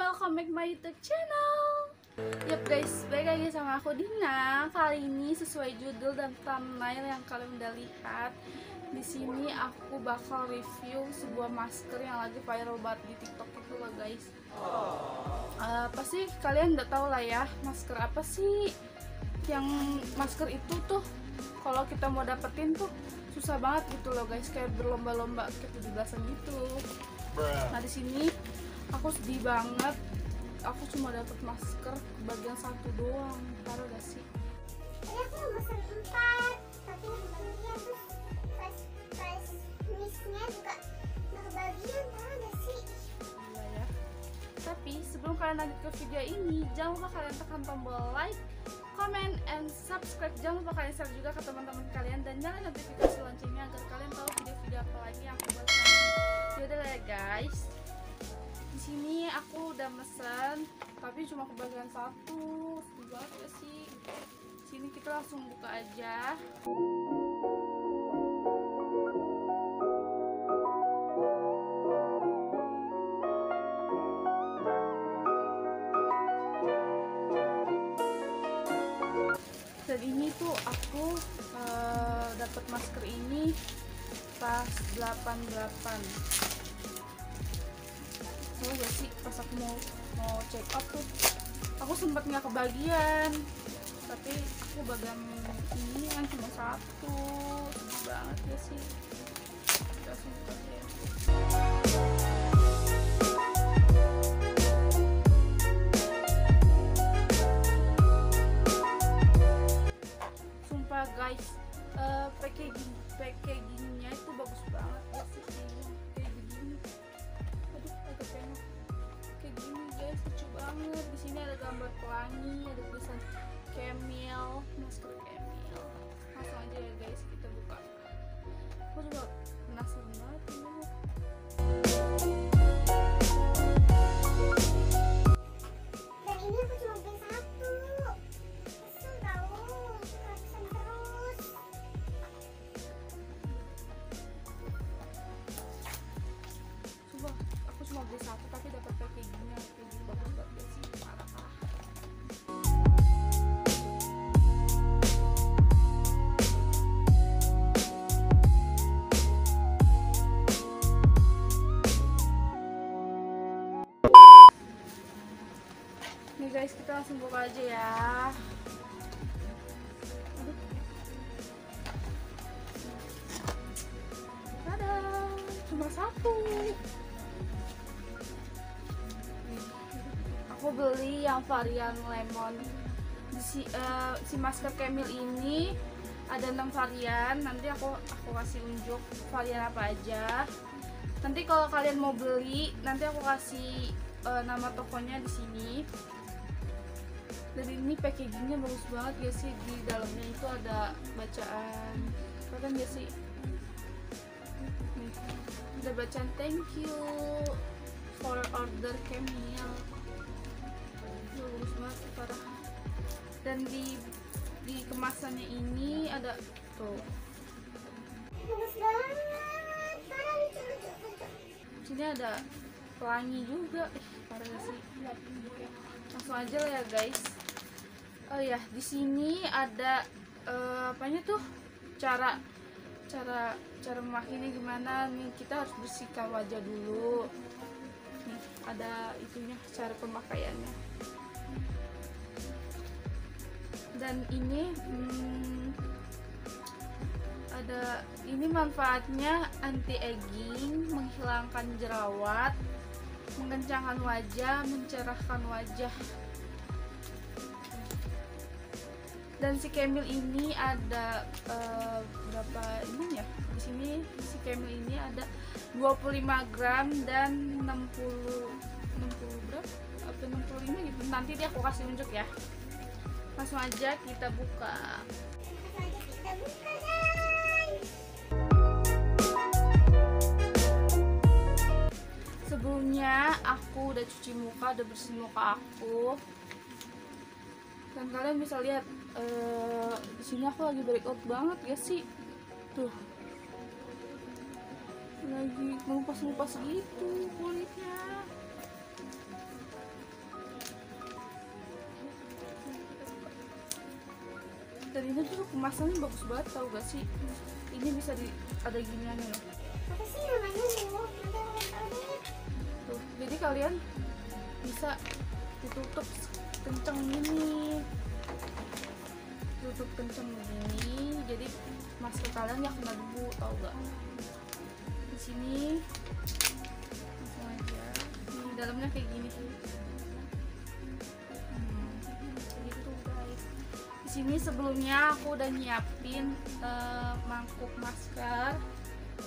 welcome back my YouTube channel. Yap guys, balik lagi sama aku Dina. Kali ini sesuai judul dan thumbnail yang kalian udah lihat, di sini aku bakal review sebuah masker yang lagi viral banget di TikTok itu loh guys. Pasti kalian udah tahu lah ya, masker apa sih? Yang masker itu tuh kalau kita mau dapetin tuh susah banget gitu loh guys, kayak berlomba-lomba kayak 17-an gitu. Nah di sini aku sedih banget, aku cuma dapet masker bagian satu doang. Parah gak sih? Tadi aku mesen 4, tapi yang kebagian terus pas misnya juga nggak kebagian, parah gak sih? Iya ya. Tapi sebelum kalian lanjut ke video ini, jangan lupa kalian tekan tombol like, comment, and subscribe. Jangan lupa kalian share juga ke teman-teman kalian, dan nyalain notifikasi loncengnya agar kalian tahu video-video apa lagi yang aku buat nanti. Yaudah lah ya guys. Di sini aku udah mesen, tapi cuma kebagian satu. Sedih banget ya sih. Sini kita langsung buka aja. Dan ini tuh aku dapat masker ini pas 88. Tahu gak sih, pas aku mau check out tuh aku sempat nggak kebagian, tapi aku bagian ini kan cuma satu. Sedih banget ya sih. Kita langsung buka ya. Sumpah guys, packagingnya itu bagus banget ya sih. Kayak begini, aduh agak pengen kayak gini guys, lucu banget. Di sini ada gambar pelangi, ada tulisan Camille, masker Camille. Langsung aja ya guys, kita buka. Aku juga penasaran banget ini. Dan ini aku cuma beli satu, kesel tau, kehabisan terus. Coba aku cuma beli satu tapi dapat packagingnya bagus banget sih, parah. Nih guys, kita langsung buka aja ya. Aduh. Tada, cuma satu. Aku beli yang varian lemon. Si masker Camille ini ada 6 varian. Nanti aku kasih unjuk varian apa aja. Nanti kalau kalian mau beli, nanti aku kasih nama tokonya di sini. Dan ini packagingnya bagus banget ya sih. Di dalamnya itu ada bacaan, kan ya sih. Nih, ada bacaan thank you for order Camille. Bagus banget, parah. Dan di kemasannya ini ada tuh. Bagus banget, parah, lucu. Sini ada pelangi juga. Parah gak sih? Langsung aja lah ya guys. Oh ya, di sini ada apanya tuh? Cara memakainya gimana nih? Kita harus bersihkan wajah dulu. Nih, ada itunya, cara pemakaiannya. Dan ini ada manfaatnya anti aging, menghilangkan jerawat, mengencangkan wajah, mencerahkan wajah. Dan si Camille ini ada berapa ini ya? Di sini si Camille ini ada 25 gram dan 60 gram atau 65 gitu. Nanti dia aku kasih unjuk ya. Langsung aja kita buka. Sebelumnya aku udah cuci muka, udah bersih muka aku. Dan kalian bisa lihat di sini aku lagi breakout banget ya sih. Tuh. Lagi ngelupas-ngelupas gitu kulitnya. ini tuh kemasannya bagus banget, tau gak sih? Ini bisa ada giniannya loh. Apa sih namanya Bu? Tuh, jadi kalian bisa ditutup kenceng gini, tutup kenceng begini, jadi masker kalian nggak kena debu, tau gak? Di sini langsung aja, ini dalamnya kayak gini. Gitu guys. Di sini sebelumnya aku udah nyiapin mangkuk masker,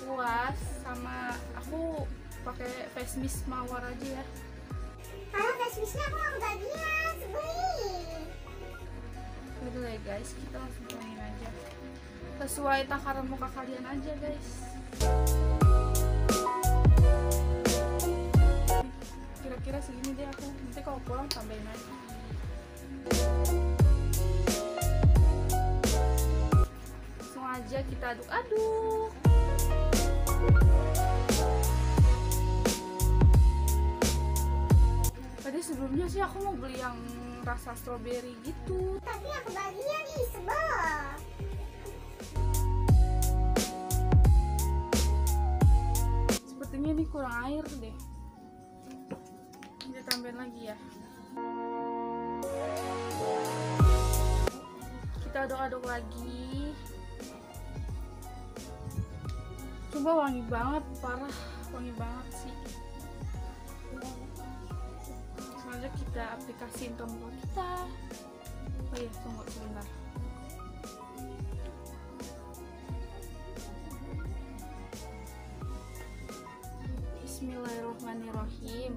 kuas, sama aku pakai face mist mawar aja ya. Kalau face mistnya aku mau kebagian, sebelin. Udah lah guys, kita langsung tuangin aja sesuai takaran muka kalian aja guys. Kira-kira segini deh aku, nanti kalau pulang tambahin lagi. Langsung aja kita aduk-aduk. Tadi sebelumnya sih aku mau beli yang rasa strawberry gitu, Tapi aku bagian nih, sebel. sepertinya ini kurang air deh. Kita tambahin lagi ya. Kita aduk-aduk lagi. Coba wangi banget, parah wangi banget sih. Selanjutnya kita aplikasiin ke muka kita. Oh iya, tunggu sebentar. Bismillahirrahmanirrahim.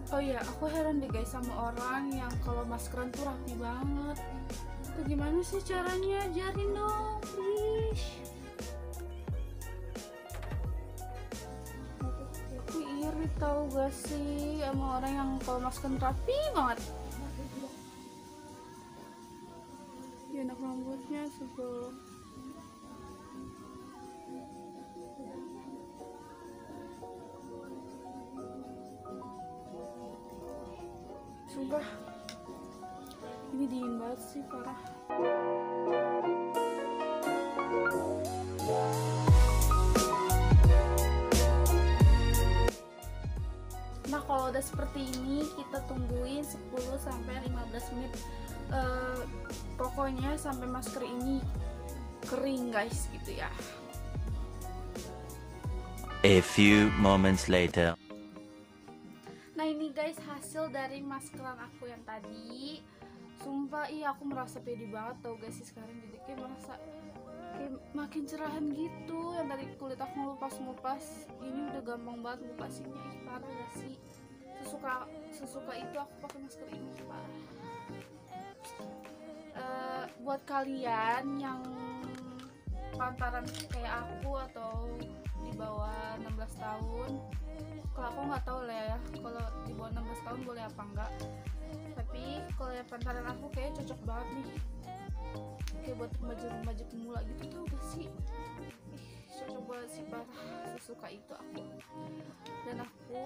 Oh iya, aku heran deh guys sama orang yang kalau maskeran tuh rapi banget. Itu gimana sih caranya? Ajarin dong, please. Aku iri tau gak sih sama orang yang kalau maskeran rapi banget. Ya, enak rambutnya sebel. Sumpah, ini dingin banget sih, parah. Nah, kalau udah seperti ini kita tungguin 10-15 menit. Pokoknya sampai masker ini kering guys, gitu ya. A few moments later. Nah, ini guys hasil dari maskeran aku yang tadi. Sumpah, iya aku merasa pede banget tau guys sih sekarang. Jadi kayak merasa kayak makin cerahan gitu. Yang dari kulit aku ngelupas-ngelupas, ini udah gampang banget ngelupasinnya. Ih, parah gak sih? Sesuka itu aku pakai masker ini, parah. Buat kalian yang pantaran kayak aku atau di bawah 16 tahun, kalau aku nggak tahu lah ya, kalau di bawah 16 tahun boleh apa enggak, tapi kalau yang pantaran aku kayak cocok banget nih, kayak buat remaja pemula gitu, tau gak sih? Cocok banget sih, parah, sesuka itu aku. Dan aku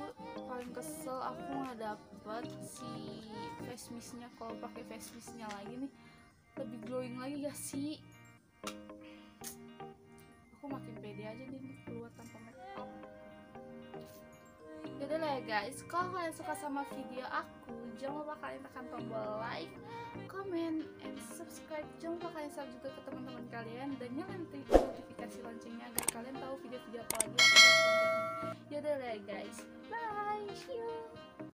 paling kesel aku nggak dapet si face mistnya. Kalau pakai face mistnya lagi nih lebih glowing lagi gak sih? Aku makin pede aja nih keluar tanpa make up. Yaudah lah ya guys, kalau kalian suka sama video aku, jangan lupa kalian tekan tombol like, comment, and subscribe. Jangan lupa kalian share juga ke teman-teman kalian, dan nyalain notifikasi loncengnya agar kalian tahu video-video apa lagi yang aku buat selanjutnya. Yaudah lah ya guys, bye, see you.